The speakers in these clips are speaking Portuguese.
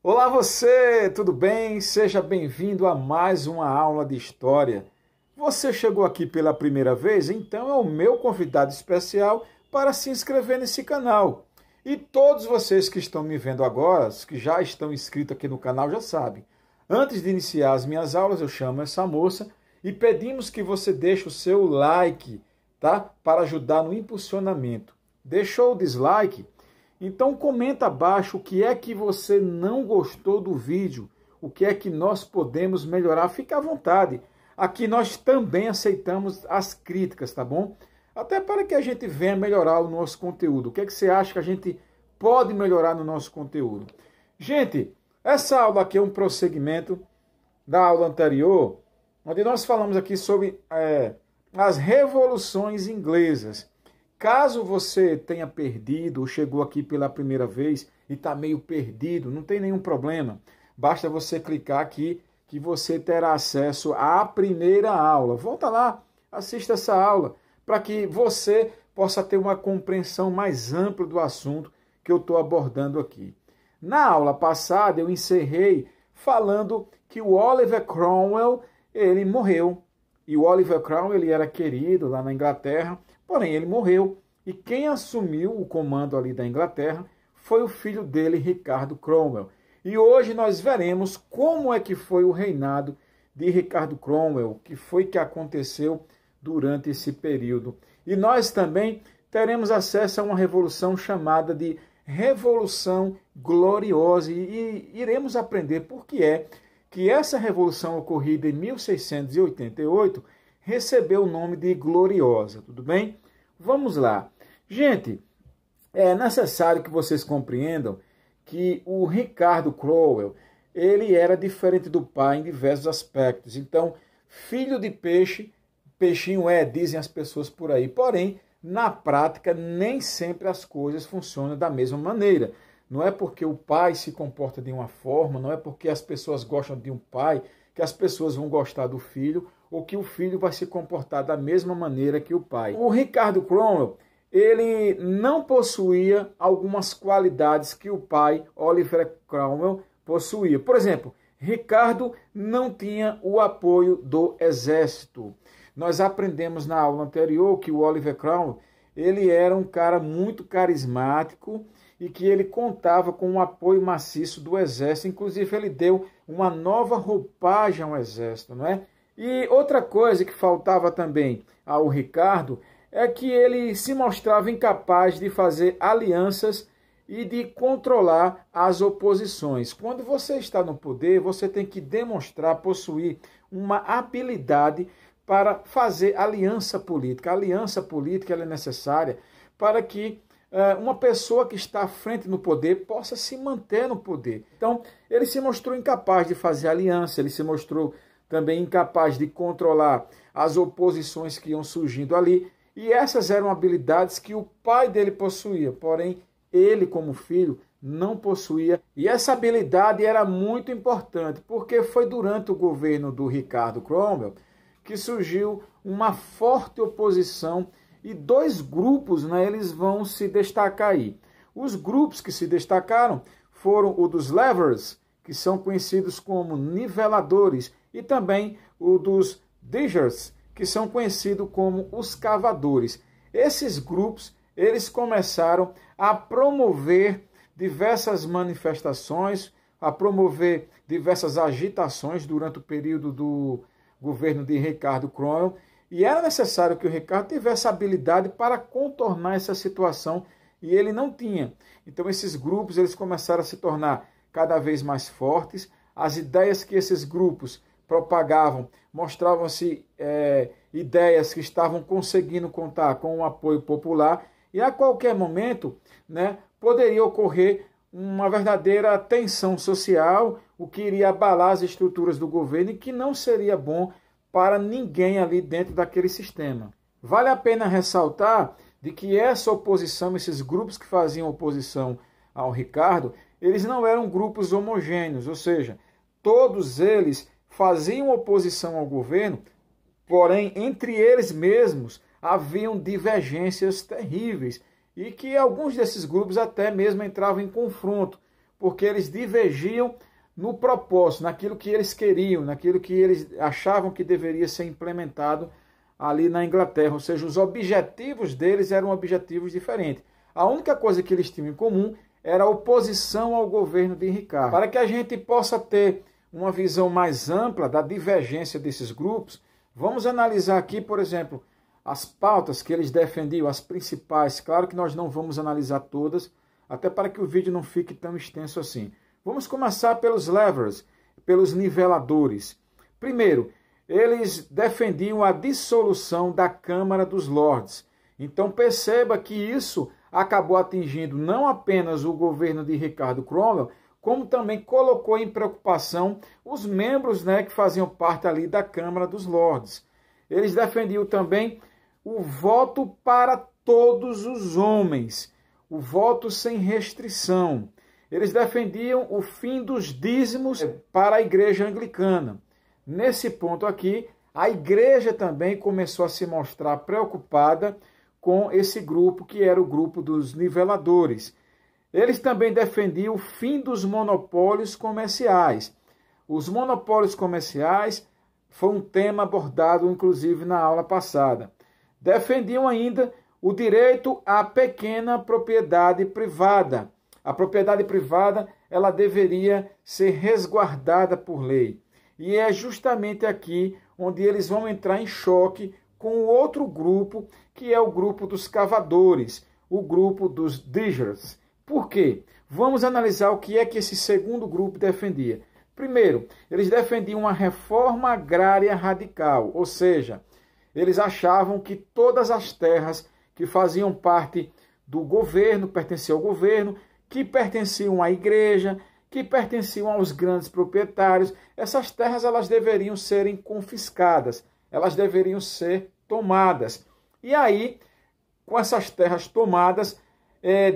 Olá você, tudo bem? Seja bem-vindo a mais uma aula de História. Você chegou aqui pela primeira vez? Então é o meu convidado especial para se inscrever nesse canal. E todos vocês que estão me vendo agora, que já estão inscritos aqui no canal, já sabem. Antes de iniciar as minhas aulas, eu chamo essa moça e pedimos que você deixe o seu like, tá? Para ajudar no impulsionamento. Deixou o dislike? Então comenta abaixo o que é que você não gostou do vídeo, o que é que nós podemos melhorar. Fica à vontade. Aqui nós também aceitamos as críticas, tá bom? Até para que a gente venha melhorar o nosso conteúdo. O que é que você acha que a gente pode melhorar no nosso conteúdo? Gente, essa aula aqui é um prosseguimento da aula anterior, onde nós falamos aqui sobre as revoluções inglesas. Caso você tenha perdido ou chegou aqui pela primeira vez e está meio perdido, não tem nenhum problema. Basta você clicar aqui que você terá acesso à primeira aula. Volta lá, assista essa aula, para que você possa ter uma compreensão mais ampla do assunto que eu estou abordando aqui. Na aula passada eu encerrei falando que o Oliver Cromwell, ele morreu. E o Oliver Cromwell, ele era querido lá na Inglaterra, porém ele morreu. E quem assumiu o comando ali da Inglaterra foi o filho dele, Ricardo Cromwell. E hoje nós veremos como é que foi o reinado de Ricardo Cromwell, o que foi que aconteceu durante esse período. E nós também teremos acesso a uma revolução chamada de Revolução Gloriosa. E iremos aprender por que é que essa revolução ocorrida em 1688 recebeu o nome de Gloriosa, tudo bem? Vamos lá. Gente, é necessário que vocês compreendam que o Ricardo Cromwell, ele era diferente do pai em diversos aspectos. Então, filho de peixe, peixinho dizem as pessoas por aí. Porém, na prática, nem sempre as coisas funcionam da mesma maneira. Não é porque o pai se comporta de uma forma, não é porque as pessoas gostam de um pai, que as pessoas vão gostar do filho, ou que o filho vai se comportar da mesma maneira que o pai. O Ricardo Cromwell, ele não possuía algumas qualidades que o pai, Oliver Cromwell, possuía. Por exemplo, Ricardo não tinha o apoio do exército. Nós aprendemos na aula anterior que o Oliver Cromwell, ele era um cara muito carismático e que ele contava com um apoio maciço do exército. Inclusive, ele deu uma nova roupagem ao exército, não é? E outra coisa que faltava também ao Ricardo é que ele se mostrava incapaz de fazer alianças e de controlar as oposições. Quando você está no poder, você tem que demonstrar, possuir uma habilidade para fazer aliança política. A aliança política ela é necessária para que uma pessoa que está à frente no poder possa se manter no poder. Então, ele se mostrou incapaz de fazer aliança, ele se mostrou também incapaz de controlar as oposições que iam surgindo ali. E essas eram habilidades que o pai dele possuía, porém, ele, como filho, não possuía. E essa habilidade era muito importante, porque foi durante o governo do Ricardo Cromwell que surgiu uma forte oposição e dois grupos, né, eles vão se destacar aí. Os grupos que se destacaram foram o dos Levers, que são conhecidos como niveladores, e também o dos Diggers, que são conhecidos como os cavadores. Esses grupos, eles começaram a promover diversas manifestações, a promover diversas agitações durante o período do governo de Ricardo Cromwell, e era necessário que o Ricardo tivesse habilidade para contornar essa situação, e ele não tinha. Então esses grupos eles começaram a se tornar cada vez mais fortes, as ideias que esses grupos propagavam mostravam-se ideias que estavam conseguindo contar com o apoio popular, e a qualquer momento, né, poderia ocorrer uma verdadeira tensão social, o que iria abalar as estruturas do governo e que não seria bom para ninguém ali dentro daquele sistema. Vale a pena ressaltar de que essa oposição, esses grupos que faziam oposição ao Ricardo, eles não eram grupos homogêneos, ou seja, todos eles faziam oposição ao governo, porém, entre eles mesmos haviam divergências terríveis e que alguns desses grupos até mesmo entravam em confronto, porque eles divergiam no propósito, naquilo que eles queriam, naquilo que eles achavam que deveria ser implementado ali na Inglaterra, ou seja, os objetivos deles eram objetivos diferentes. A única coisa que eles tinham em comum era a oposição ao governo de Ricardo. Para que a gente possa ter uma visão mais ampla da divergência desses grupos, vamos analisar aqui, por exemplo, as pautas que eles defendiam, as principais. Claro que nós não vamos analisar todas, até para que o vídeo não fique tão extenso assim. Vamos começar pelos levers, pelos niveladores. Primeiro, eles defendiam a dissolução da Câmara dos Lordes. Então perceba que isso acabou atingindo não apenas o governo de Ricardo Cromwell, como também colocou em preocupação os membros, que faziam parte ali da Câmara dos Lordes. Eles defendiam também o voto para todos os homens, o voto sem restrição. Eles defendiam o fim dos dízimos para a igreja anglicana. Nesse ponto aqui, a igreja também começou a se mostrar preocupada com esse grupo, que era o grupo dos niveladores. Eles também defendiam o fim dos monopólios comerciais. Os monopólios comerciais foi um tema abordado, inclusive, na aula passada. Defendiam ainda o direito à pequena propriedade privada. A propriedade privada, ela deveria ser resguardada por lei. E é justamente aqui onde eles vão entrar em choque com o outro grupo, que é o grupo dos cavadores, o grupo dos diggers. Por quê? Vamos analisar o que é que esse segundo grupo defendia. Primeiro, eles defendiam uma reforma agrária radical, ou seja, eles achavam que todas as terras que faziam parte do governo, pertenciam ao governo, que pertenciam à igreja, que pertenciam aos grandes proprietários, essas terras elas deveriam serem confiscadas, elas deveriam ser tomadas. E aí, com essas terras tomadas,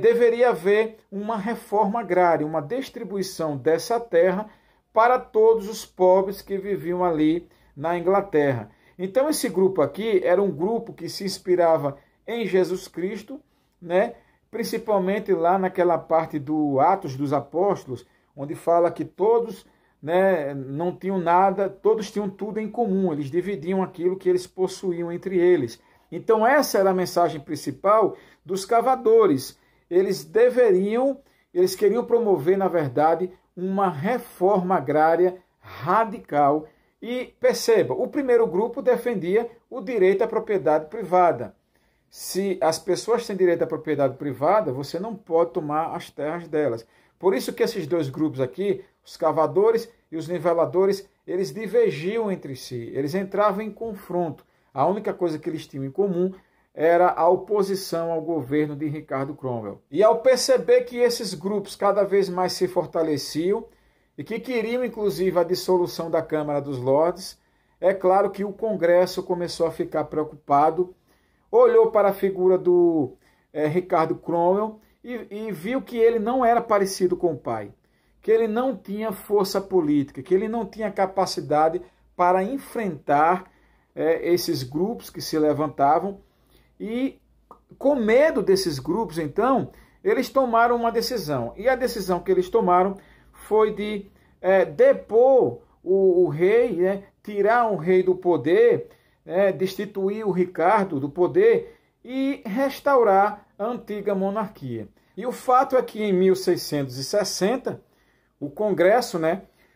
deveria haver uma reforma agrária, uma distribuição dessa terra para todos os pobres que viviam ali na Inglaterra. Então esse grupo aqui era um grupo que se inspirava em Jesus Cristo, principalmente lá naquela parte do Atos dos Apóstolos, onde fala que todos não tinham nada, todos tinham tudo em comum, eles dividiam aquilo que eles possuíam entre eles. Então essa era a mensagem principal dos cavadores. Eles queriam promover, na verdade, uma reforma agrária radical. E perceba, o primeiro grupo defendia o direito à propriedade privada. Se as pessoas têm direito à propriedade privada, você não pode tomar as terras delas. Por isso que esses dois grupos aqui, os cavadores e os niveladores, eles divergiam entre si, eles entravam em confronto. A única coisa que eles tinham em comum era a oposição ao governo de Ricardo Cromwell. E ao perceber que esses grupos cada vez mais se fortaleciam e que queriam inclusive a dissolução da Câmara dos Lordes, é claro que o Congresso começou a ficar preocupado, olhou para a figura do Ricardo Cromwell e viu que ele não era parecido com o pai, que ele não tinha força política, que ele não tinha capacidade para enfrentar esses grupos que se levantavam. E com medo desses grupos, então, eles tomaram uma decisão. E a decisão que eles tomaram foi de depor o rei, tirar o rei do poder, destituir o Ricardo do poder e restaurar a antiga monarquia. E o fato é que em 1660, o Congresso,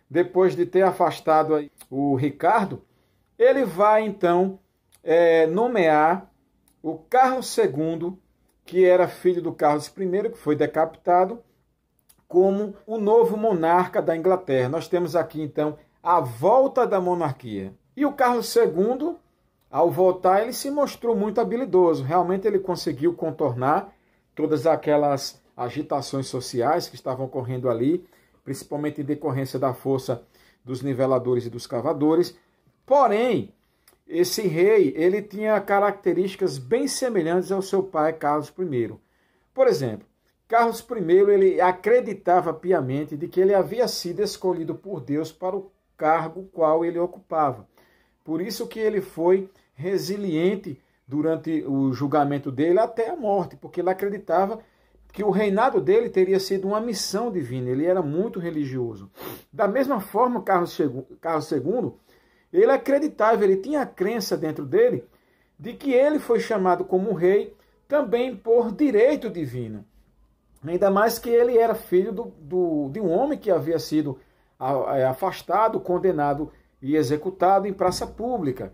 depois de ter afastado o Ricardo, ele vai então nomear o Carlos II, que era filho do Carlos I, que foi decapitado, como o novo monarca da Inglaterra. Nós temos aqui, então, a volta da monarquia. E o Carlos II, ao voltar, ele se mostrou muito habilidoso. Realmente ele conseguiu contornar todas aquelas agitações sociais que estavam ocorrendo ali, principalmente em decorrência da força dos niveladores e dos cavadores. Porém, esse rei, ele tinha características bem semelhantes ao seu pai, Carlos I. Por exemplo, Carlos I, ele acreditava piamente de que ele havia sido escolhido por Deus para o cargo qual ele ocupava. Por isso que ele foi resiliente durante o julgamento dele até a morte, porque ele acreditava que o reinado dele teria sido uma missão divina, ele era muito religioso. Da mesma forma, Carlos II, ele acreditava, ele tinha a crença dentro dele de que ele foi chamado como rei também por direito divino. Ainda mais que ele era filho de um homem que havia sido afastado, condenado e executado em praça pública.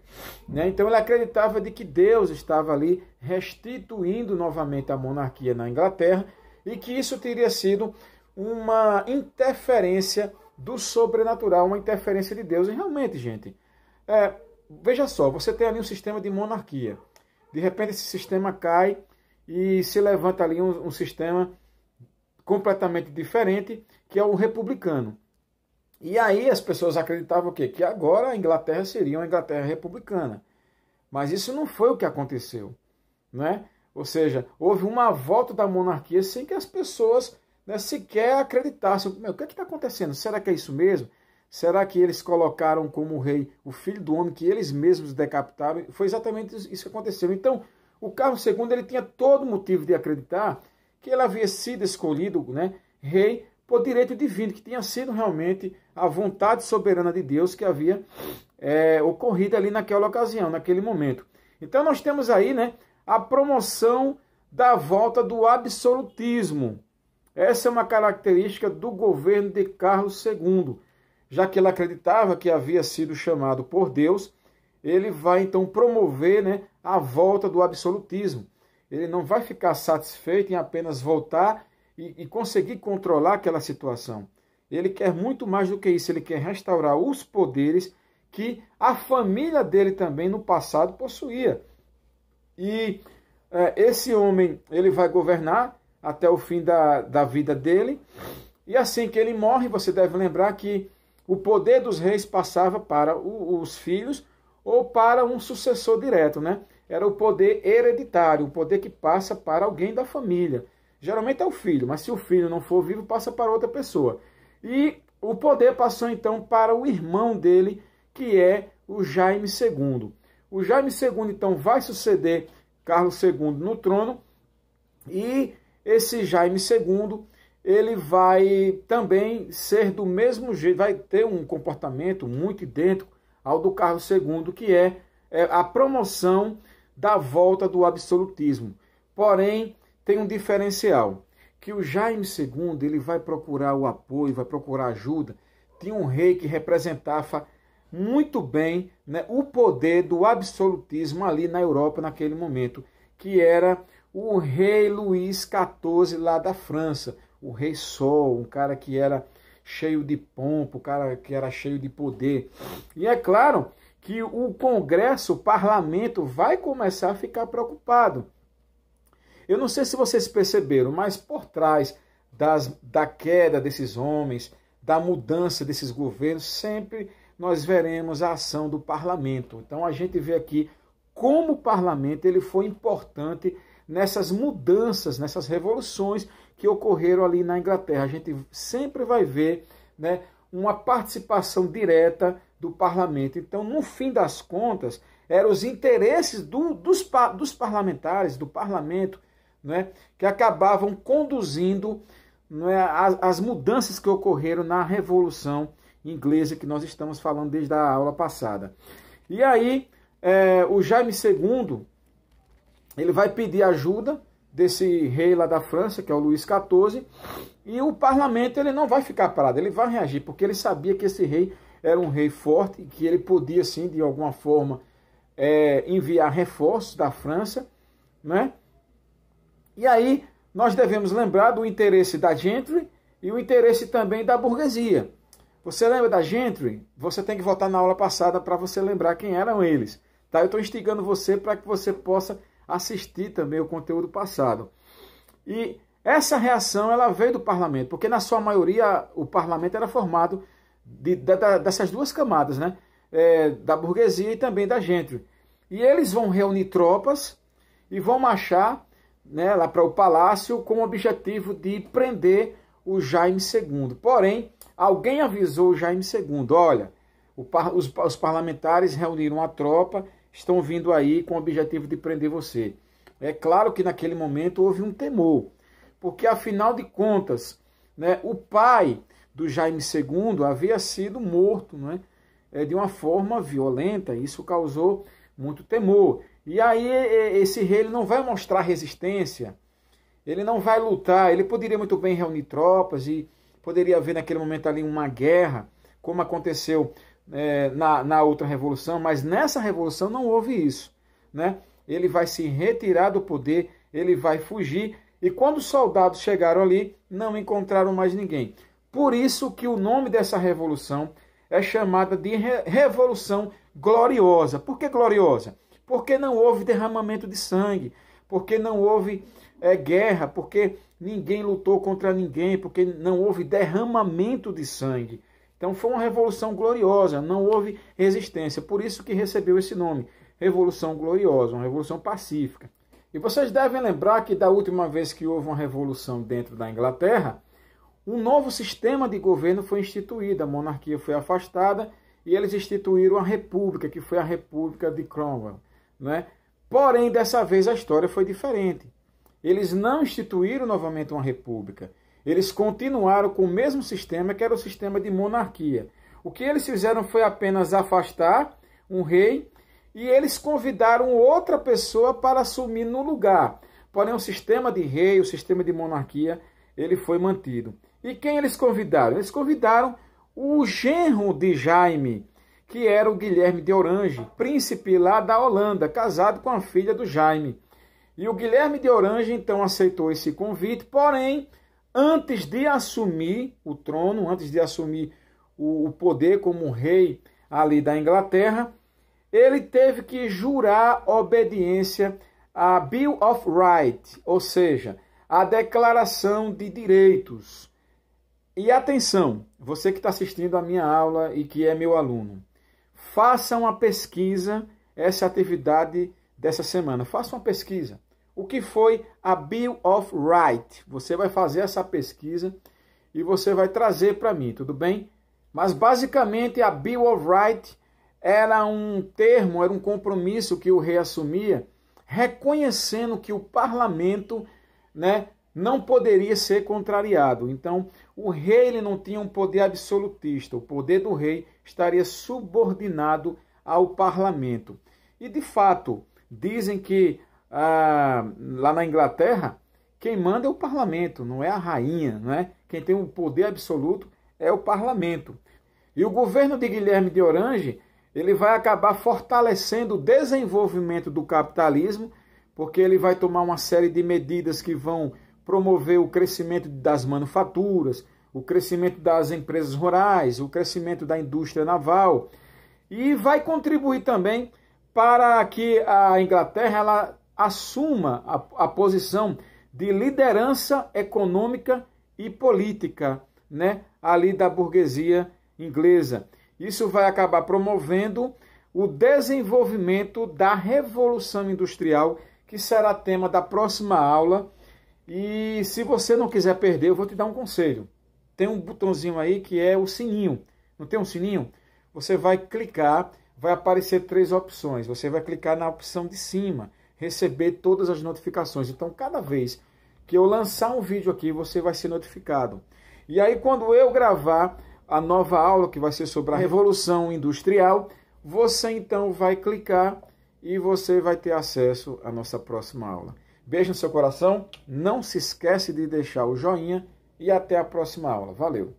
Então ele acreditava de que Deus estava ali restituindo novamente a monarquia na Inglaterra e que isso teria sido uma interferência do sobrenatural, uma interferência de Deus. E realmente, gente, veja só, você tem ali um sistema de monarquia. De repente esse sistema cai e se levanta ali um sistema completamente diferente, que é o republicano. E aí as pessoas acreditavam o quê? Que agora a Inglaterra seria uma Inglaterra republicana. Mas isso não foi o que aconteceu, né? Ou seja, houve uma volta da monarquia sem que as pessoas, né, sequer acreditassem. O que está acontecendo? Será que é isso mesmo? Será que eles colocaram como rei o filho do homem que eles mesmos decapitaram? Foi exatamente isso que aconteceu. Então, o Carlos II ele tinha todo motivo de acreditar que ele havia sido escolhido, né, rei por direito divino, que tinha sido realmente a vontade soberana de Deus que havia ocorrido ali naquela ocasião, naquele momento. Então nós temos aí, né, a promoção da volta do absolutismo. Essa é uma característica do governo de Carlos II. Já que ele acreditava que havia sido chamado por Deus, ele vai então promover, né, a volta do absolutismo. Ele não vai ficar satisfeito em apenas voltar e conseguir controlar aquela situação. Ele quer muito mais do que isso, ele quer restaurar os poderes que a família dele também no passado possuía. E esse homem, ele vai governar até o fim da vida dele, e assim que ele morre, você deve lembrar que o poder dos reis passava para os filhos ou para um sucessor direto, né? Era o poder hereditário, o poder que passa para alguém da família. Geralmente é o filho, mas se o filho não for vivo, passa para outra pessoa. E o poder passou então para o irmão dele, que é o Jaime II. O Jaime II então vai suceder Carlos II no trono, e esse Jaime II, ele vai também ser do mesmo jeito, vai ter um comportamento muito idêntico ao do Carlos II, que é a promoção da volta do absolutismo. Porém, tem um diferencial, que o Jaime II ele vai procurar o apoio, vai procurar ajuda. Tinha um rei que representava muito bem, né, o poder do absolutismo ali na Europa naquele momento, que era o rei Luís XIV lá da França, o rei Sol, um cara que era cheio de pompa, um cara que era cheio de poder. E é claro que o Congresso, o parlamento, vai começar a ficar preocupado. Eu não sei se vocês perceberam, mas por trás da queda desses homens, da mudança desses governos, sempre nós veremos a ação do parlamento. Então a gente vê aqui como o parlamento ele foi importante nessas mudanças, nessas revoluções que ocorreram ali na Inglaterra. A gente sempre vai ver, né, uma participação direta do parlamento. Então, no fim das contas, eram os interesses dos parlamentares, do parlamento, né, que acabavam conduzindo, né, as mudanças que ocorreram na Revolução Inglesa, que nós estamos falando desde a aula passada. E aí, o Jaime II, ele vai pedir ajuda desse rei lá da França, que é o Luís XIV, e o parlamento ele não vai ficar parado, ele vai reagir, porque ele sabia que esse rei era um rei forte, que ele podia, sim, de alguma forma, enviar reforços da França, né? E aí nós devemos lembrar do interesse da gentry e o interesse também da burguesia. Você lembra da gentry? Você tem que voltar na aula passada para você lembrar quem eram eles. Tá? Eu estou instigando você para que você possa assistir também o conteúdo passado. E essa reação ela veio do parlamento, porque na sua maioria o parlamento era formado dessas duas camadas, né? Da burguesia e também da gentry. E eles vão reunir tropas e vão marchar, né, lá para o palácio com o objetivo de prender o Jaime II. Porém, alguém avisou o Jaime II, olha, os parlamentares reuniram a tropa, estão vindo aí com o objetivo de prender você. É claro que naquele momento houve um temor, porque afinal de contas, né, o pai do Jaime II havia sido morto, né, de uma forma violenta, isso causou muito temor. E aí esse rei ele não vai mostrar resistência, ele não vai lutar, ele poderia muito bem reunir tropas e poderia haver naquele momento ali uma guerra, como aconteceu na outra revolução, mas nessa revolução não houve isso, né? Ele vai se retirar do poder, ele vai fugir, e quando os soldados chegaram ali, não encontraram mais ninguém. Por isso que o nome dessa revolução é chamada de Revolução Gloriosa. Por que gloriosa? Porque não houve derramamento de sangue, porque não houve guerra, porque ninguém lutou contra ninguém, porque não houve derramamento de sangue. Então foi uma revolução gloriosa, não houve resistência, por isso que recebeu esse nome, Revolução Gloriosa, uma revolução pacífica. E vocês devem lembrar que da última vez que houve uma revolução dentro da Inglaterra, um novo sistema de governo foi instituído, a monarquia foi afastada e eles instituíram a república, que foi a República de Cromwell, né? Porém, dessa vez a história foi diferente. Eles não instituíram novamente uma república. Eles continuaram com o mesmo sistema, que era o sistema de monarquia. O que eles fizeram foi apenas afastar um rei e eles convidaram outra pessoa para assumir no lugar. Porém, o sistema de rei, o sistema de monarquia, ele foi mantido. E quem eles convidaram? Eles convidaram o genro de Jaime, que era o Guilherme de Orange, príncipe lá da Holanda, casado com a filha do Jaime. E o Guilherme de Orange, então, aceitou esse convite, porém, antes de assumir o trono, antes de assumir o poder como rei ali da Inglaterra, ele teve que jurar obediência à Bill of Rights, ou seja, a Declaração de Direitos. E atenção, você que está assistindo a minha aula e que é meu aluno, faça uma pesquisa, essa atividade dessa semana, faça uma pesquisa. O que foi a Bill of Rights? Você vai fazer essa pesquisa e você vai trazer para mim, tudo bem? Mas basicamente a Bill of Rights era um termo, era um compromisso que o rei assumia, reconhecendo que o parlamento, né, não poderia ser contrariado. Então, o rei ele não tinha um poder absolutista, o poder do rei estaria subordinado ao parlamento. E de fato, dizem que lá na Inglaterra, quem manda é o parlamento, não é a rainha, não é? Quem tem o poder absoluto é o parlamento. E o governo de Guilherme de Orange, ele vai acabar fortalecendo o desenvolvimento do capitalismo, porque ele vai tomar uma série de medidas que vão promover o crescimento das manufaturas, o crescimento das empresas rurais, o crescimento da indústria naval, e vai contribuir também para que a Inglaterra ela assuma a posição de liderança econômica e política, né, ali da burguesia inglesa. Isso vai acabar promovendo o desenvolvimento da Revolução Industrial, que será tema da próxima aula. E se você não quiser perder, eu vou te dar um conselho. Tem um botãozinho aí que é o sininho. Não tem um sininho? Você vai clicar, vai aparecer 3 opções. Você vai clicar na opção de cima, receber todas as notificações. Então, cada vez que eu lançar um vídeo aqui, você vai ser notificado. E aí, quando eu gravar a nova aula, que vai ser sobre a Revolução Industrial, você então vai clicar e você vai ter acesso à nossa próxima aula. Beijo no seu coração, não se esquece de deixar o joinha e até a próxima aula. Valeu!